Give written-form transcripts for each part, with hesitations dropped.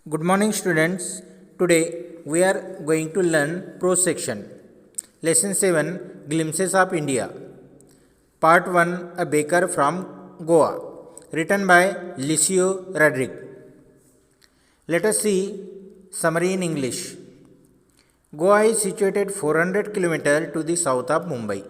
Good morning, students. Today we are going to learn prose section. Lesson 7 Glimpses of India. Part 1 A Baker from Goa. Written by Licio Rodrigue. Let us see summary in English. Goa is situated 400 km to the south of Mumbai.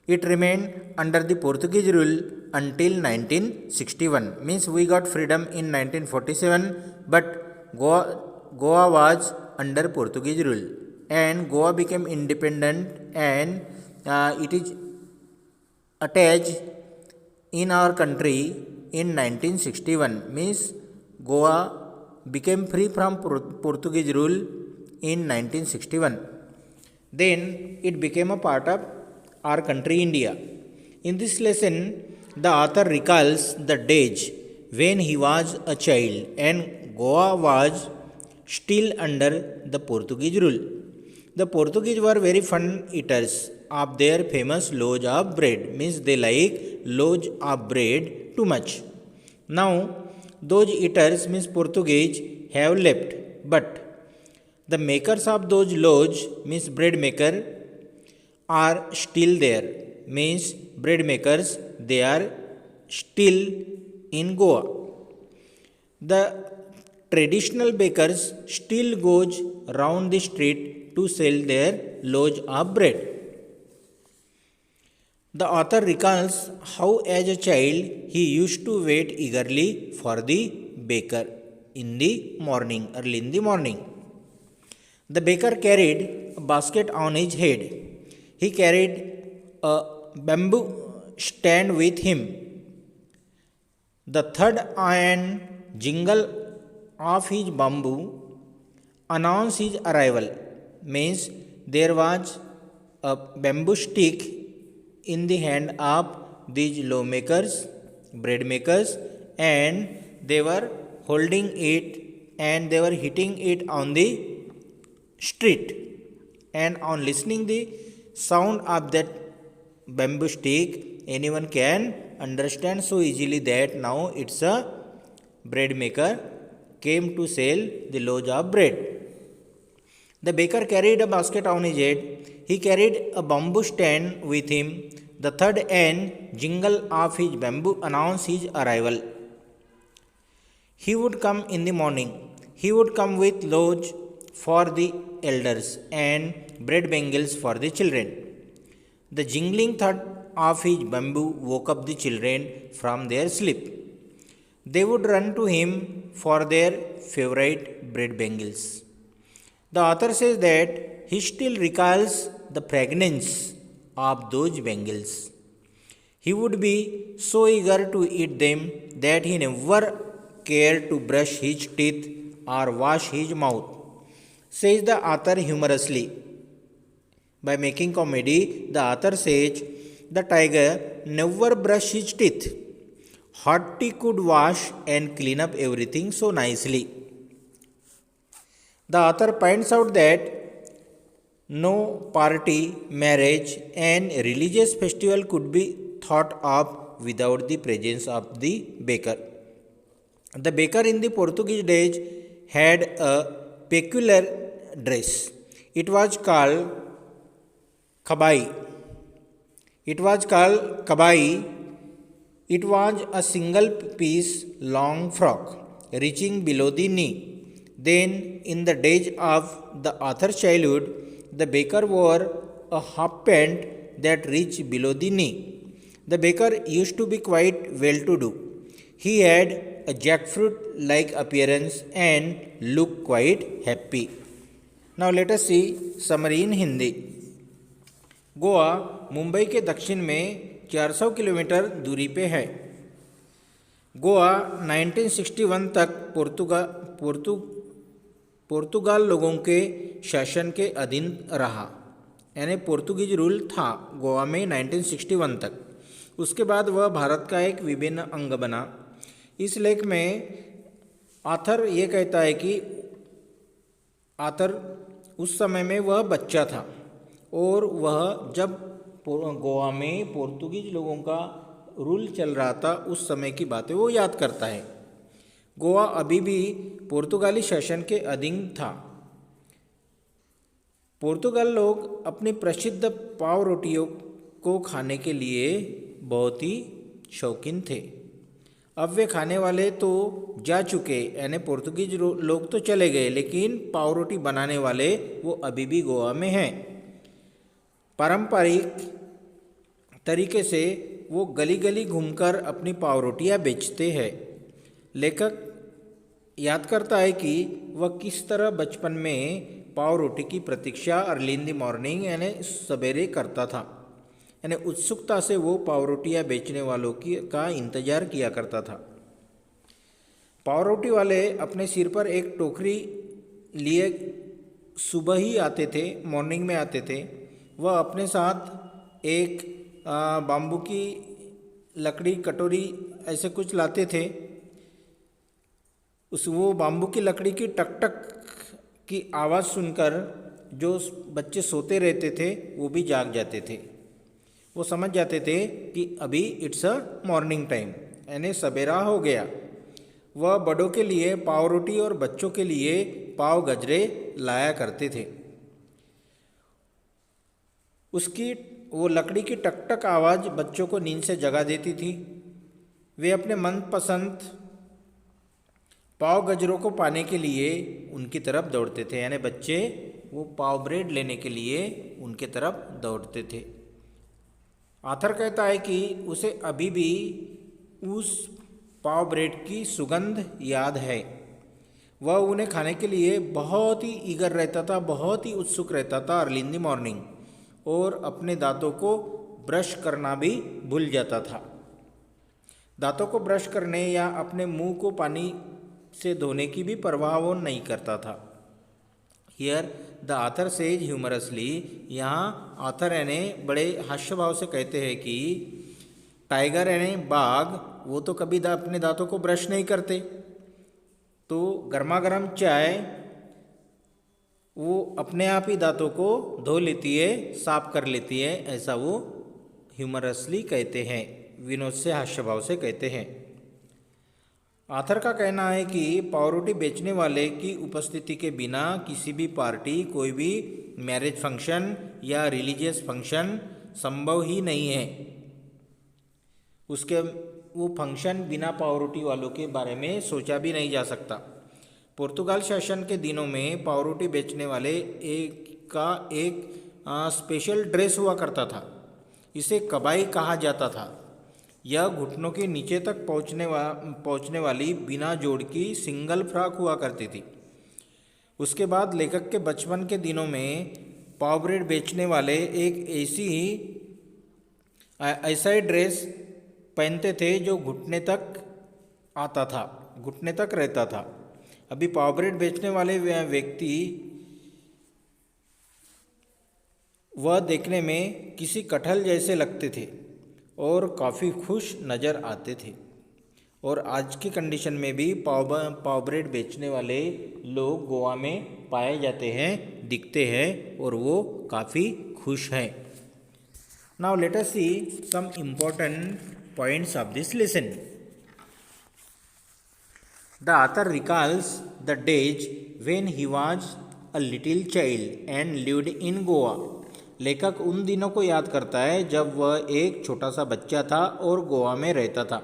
It remained under the Portuguese rule until 1961. Means we got freedom in 1947, but Goa was under Portuguese rule, and Goa became independent, and it is attached in our country in 1961. Means Goa became free from Portuguese rule in 1961. Then it became a part of our country India. In this lesson, the author recalls the days when he was a child and Goa was still under the Portuguese rule. The Portuguese were very fond eaters of their famous loaves of bread. Means they like loaves of bread too much. Now those eaters, means Portuguese, have left, but the makers of those loaves, means bread maker, are still there. Means bread makers, they are still in Goa. The traditional bakers still goes round the street to sell their loaves of bread. The author recalls how as a child he used to wait eagerly for the baker in the morning, early in the morning. The baker carried a basket on his head. He carried a bamboo stand with him. The third iron jingle of his bamboo announced his arrival. Means there was a bamboo stick in the hand of these lawmakers, bread makers, and they were holding it and they were hitting it on the street. And on listening the sound of that bamboo stick, anyone can understand so easily that now it's a bread maker came to sell the loaves of bread. The baker carried a basket on his head. He carried a bamboo stand with him. The third and jingle of his bamboo announced his arrival. He would come in the morning. He would come with loaves for the elders and bread bangles for the children. The jingling thud of his bamboo woke up the children from their sleep. They would run to him for their favorite bread bangles. The author says that he still recalls the fragrance of those bangles. He would be so eager to eat them that he never cared to brush his teeth or wash his mouth, says the author humorously. By making comedy, the author says the tiger never brushed his teeth. Hotty could wash and clean up everything so nicely. The author points out that no party, marriage, and religious festival could be thought of without the presence of the baker. The baker in the Portuguese days had a peculiar dress. It was called kabai. It was a single piece long frock reaching below the knee. Then, in the days of the author's childhood, the baker wore a half pant that reached below the knee. The baker used to be quite well to do. He had a jackfruit like appearance and looked quite happy. Now, let us see summary in Hindi. Goa Mumbai के दक्षिण में 400 kilometre दूरी पे है. गोवा 1961 तक पुर्तगाल लोगों के शासन के अधीन रहा. यानी पोर्तुगीज रूल था गोवा में 1961 तक. उसके बाद वह भारत का एक विभिन्न अंग बना. इस लेख में ऑथर ये कहता है कि ऑथर उस समय में वह बच्चा था और वह जब गोवा में पोर्तुगीज लोगों का रूल चल रहा था उस समय की बातें वो याद करता है. गोवा अभी भी पुर्तगाली शासन के अधीन था। पुर्तगाल लोग अपनी प्रसिद्ध पाव रोटियों को खाने के लिए बहुत ही शौकीन थे। अब वे खाने वाले तो जा चुके, यानी पुर्तगीज लोग तो चले गए, लेकिन पाव रोटी बनाने वाले वो अभी भी गोवा में हैं। पारंपरिक तरीके से वो गली गली घूमकर अपनी पाव रोटियाँ बेचते हैं। लेखक याद करता है कि वह किस तरह बचपन में पाव रोटी की प्रतीक्षा अर्ली इन द मॉर्निंग यानी सवेरे करता था, यानी उत्सुकता से वो पाव रोटियाँ बेचने वालों का इंतजार किया करता था। पाव रोटी वाले अपने सिर पर एक टोकरी लिए सुबह ही आते थे, मॉर्निंग में आते थे। वह अपने साथ एक बाम्बू की लकड़ी, कटोरी ऐसे कुछ लाते थे। वो बाम्बू की लकड़ी की टक टक की आवाज़ सुनकर जो बच्चे सोते रहते थे वो भी जाग जाते थे। वो समझ जाते थे कि अभी इट्स अ मॉर्निंग टाइम, यानी सवेरा हो गया। वह बड़ों के लिए पाव रोटी और बच्चों के लिए पाव गजरे लाया करते थे। उसकी वो लकड़ी की टक टक आवाज़ बच्चों को नींद से जगा देती थी। वे अपने मनपसंद पाव गजरों को पाने के लिए उनकी तरफ दौड़ते थे, यानी बच्चे वो पाव ब्रेड लेने के लिए उनके तरफ दौड़ते थे। आथर कहता है कि उसे अभी भी उस पाव ब्रेड की सुगंध याद है। वह उन्हें खाने के लिए बहुत ही ईगर रहता था, बहुत ही उत्सुक रहता था अर्ली इन द मॉर्निंग, और अपने दांतों को ब्रश करना भी भूल जाता था। दांतों को ब्रश करने या अपने मुंह को पानी से धोने की भी परवाह वो नहीं करता था। Here the author says humorously, यहाँ आथर यानी बड़े हास्य भाव से कहते हैं कि टाइगर यानी बाघ वो तो कभी अपने दांतों को ब्रश नहीं करते, तो गर्मा गर्म चाय वो अपने आप ही दांतों को धो लेती है, साफ कर लेती है, ऐसा वो ह्यूमरसली कहते हैं, विनोद से हास्य भाव से कहते हैं। आथर का कहना है कि पाव रोटी बेचने वाले की उपस्थिति के बिना किसी भी पार्टी, कोई भी मैरिज फंक्शन या रिलीजियस फंक्शन संभव ही नहीं है। उसके वो फंक्शन बिना पाव रोटी वालों के बारे में सोचा भी नहीं जा सकता। पुर्तगाल शासन के दिनों में पाव रोटी बेचने वाले एक स्पेशल ड्रेस हुआ करता था। इसे कबाई कहा जाता था। यह घुटनों के नीचे तक पहुंचने वाली बिना जोड़ की सिंगल फ्रॉक हुआ करती थी। उसके बाद लेखक के बचपन के दिनों में पाव ब्रेड बेचने वाले एक ऐसा ही ड्रेस पहनते थे जो घुटने तक आता था, घुटने तक रहता था। अभी पाव ब्रेड बेचने वाले व्यक्ति वह देखने में किसी कटहल जैसे लगते थे और काफ़ी खुश नज़र आते थे। और आज की कंडीशन में भी पाव ब्रेड बेचने वाले लोग गोवा में पाए जाते हैं, दिखते हैं, और वो काफ़ी खुश हैं। Now let us see some important points of this lesson. The author recalls the days when he was a little child and lived in Goa. लेखक उन दिनों को याद करता है जब वह एक छोटा सा बच्चा था और गोवा में रहता था।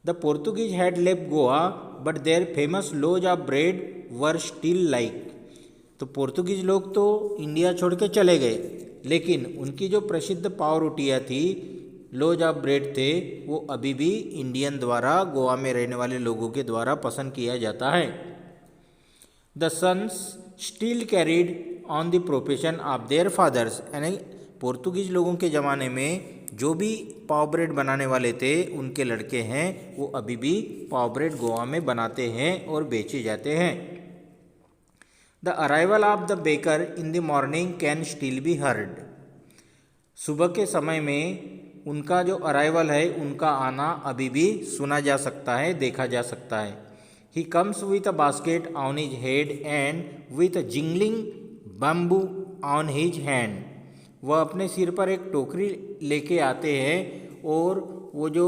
The Portuguese had left Goa but their famous loaves of bread were still like. तो पोर्तुगीज लोग तो इंडिया छोड़ के चले गए, लेकिन उनकी जो प्रसिद्ध पाव रोटियाँ थी, लोज ऑफ ब्रेड थे, वो अभी भी इंडियन द्वारा, गोवा में रहने वाले लोगों के द्वारा पसंद किया जाता है। The sons still carried on the profession of their fathers, यानी पोर्तुगीज लोगों के ज़माने में जो भी पाव ब्रेड बनाने वाले थे उनके लड़के हैं, वो अभी भी पाव ब्रेड गोवा में बनाते हैं और बेचे जाते हैं। The arrival of the baker in the morning can still be heard. सुबह के समय में उनका जो अराइवल है, उनका आना अभी भी सुना जा सकता है, देखा जा सकता है। He comes with a basket on his head and with a jingling bamboo on his hand. वह अपने सिर पर एक टोकरी लेके आते हैं और वो जो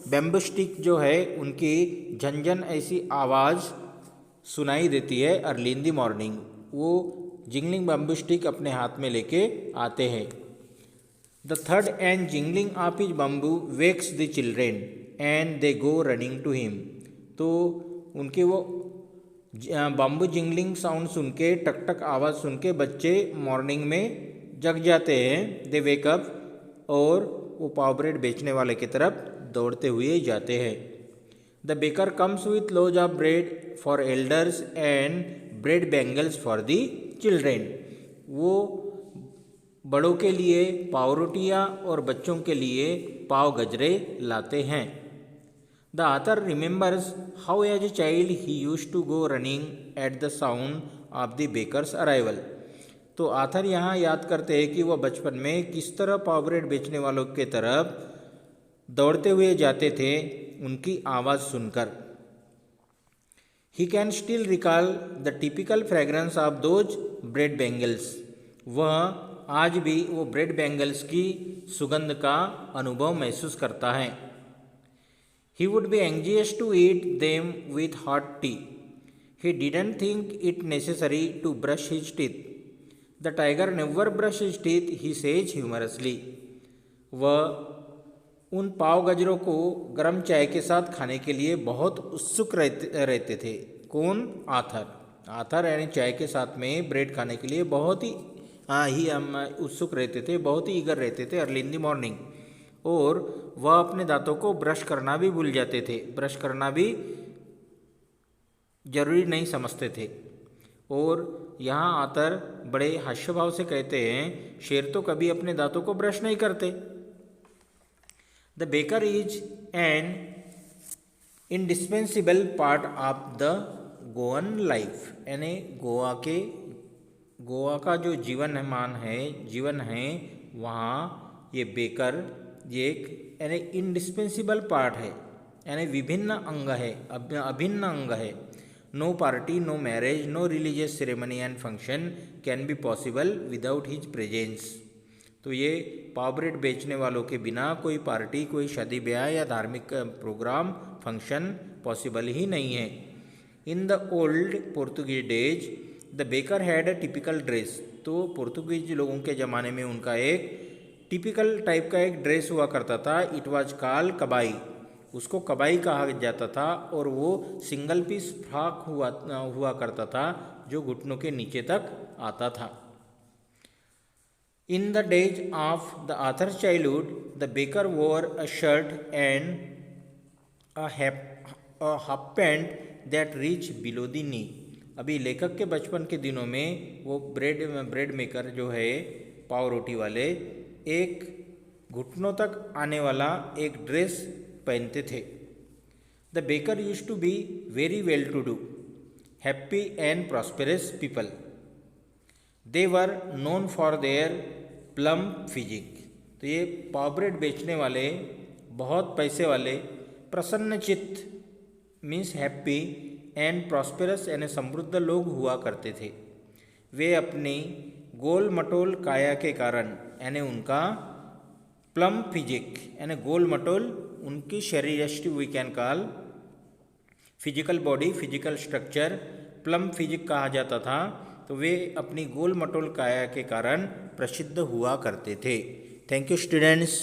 बैम्बू स्टिक जो है उनकी झंझन ऐसी आवाज़ सुनाई देती है अर्ली इन द मॉर्निंग। वो जिंगलिंग बैम्बू स्टिक अपने हाथ में लेके आते हैं। The third and jingling of his bamboo wakes the children and they go running to him. तो उनके वो बम्बू जिंगलिंग साउंड सुन के, टक टक आवाज़ सुन के बच्चे मॉर्निंग में जग जाते हैं। दे वेकअप और वो पाव ब्रेड बेचने वाले की तरफ दौड़ते हुए जाते हैं। The baker comes with loaves of bread for elders and bread bangles for the children. वो बड़ों के लिए पाव रोटियाँ और बच्चों के लिए पाव गजरे लाते हैं। The author remembers how as a child he used to go running at the sound of the baker's arrival. तो आथर यहाँ याद करते हैं कि वह बचपन में किस तरह पाव ब्रेड बेचने वालों के तरफ दौड़ते हुए जाते थे उनकी आवाज़ सुनकर। He can still recall the typical fragrance of those bread bangles. वह आज भी वो ब्रेड बैंगल्स की सुगंध का अनुभव महसूस करता है। He would be anxious to eat them with hot tea. He didn't think it necessary to brush his teeth. The tiger never brushed his teeth, he says humorously. वह उन पाव गजरों को गर्म चाय के साथ खाने के लिए बहुत उत्सुक रहते थे। कौन? आथर। आथर यानी चाय के साथ में ब्रेड खाने के लिए बहुत ही उत्सुक रहते थे, बहुत ही ईगर रहते थे अर्ली इन द मॉर्निंग। और वह अपने दांतों को ब्रश करना भी भूल जाते थे, ब्रश करना भी जरूरी नहीं समझते थे। और यहाँ आतर बड़े हास्य भाव से कहते हैं, शेर तो कभी अपने दांतों को ब्रश नहीं करते। The baker is an indispensable part of the Goan life. यानी गोवा का जो जीवन है वहाँ ये बेकर ये एक यानी इंडिस्पेंसिबल पार्ट है, यानी विभिन्न अंग है, अभिन्न अंग है। No party, no marriage, no religious ceremony and function can be possible without his presence. तो ये पाव ब्रेड बेचने वालों के बिना कोई पार्टी, कोई शादी ब्याह या धार्मिक प्रोग्राम, फंक्शन पॉसिबल ही नहीं है। In the old Portuguese days the baker had a typical dress. तो पोर्तुगीज लोगों के ज़माने में उनका एक टिपिकल टाइप का एक ड्रेस हुआ करता था। It was called कबाई। उसको कबाई कहा जाता था और वो सिंगल पीस फ्रॉक हुआ करता था जो घुटनों के नीचे तक आता था। In the days of the author's childhood the baker wore a shirt and a half pant that reach below the knee. अभी लेखक के बचपन के दिनों में वो ब्रेड मेकर जो है पाव रोटी वाले एक घुटनों तक आने वाला एक ड्रेस पहनते थे। The baker used to be very well to do, happy and prosperous people. They were known for their plump physique. तो ये पाव ब्रेड बेचने वाले बहुत पैसे वाले, प्रसन्नचित्त मीन्स हैप्पी एंड प्रॉस्पेरस यानी समृद्ध लोग हुआ करते थे। वे अपनी गोल मटोल काया के कारण यानी उनका प्लम फिजिक यानी गोल मटोल उनकी शरीर we can call physical body, physical structure plump physique कहा जाता था। तो वे अपनी गोल मटोल काया के कारण प्रसिद्ध हुआ करते थे। Thank you students.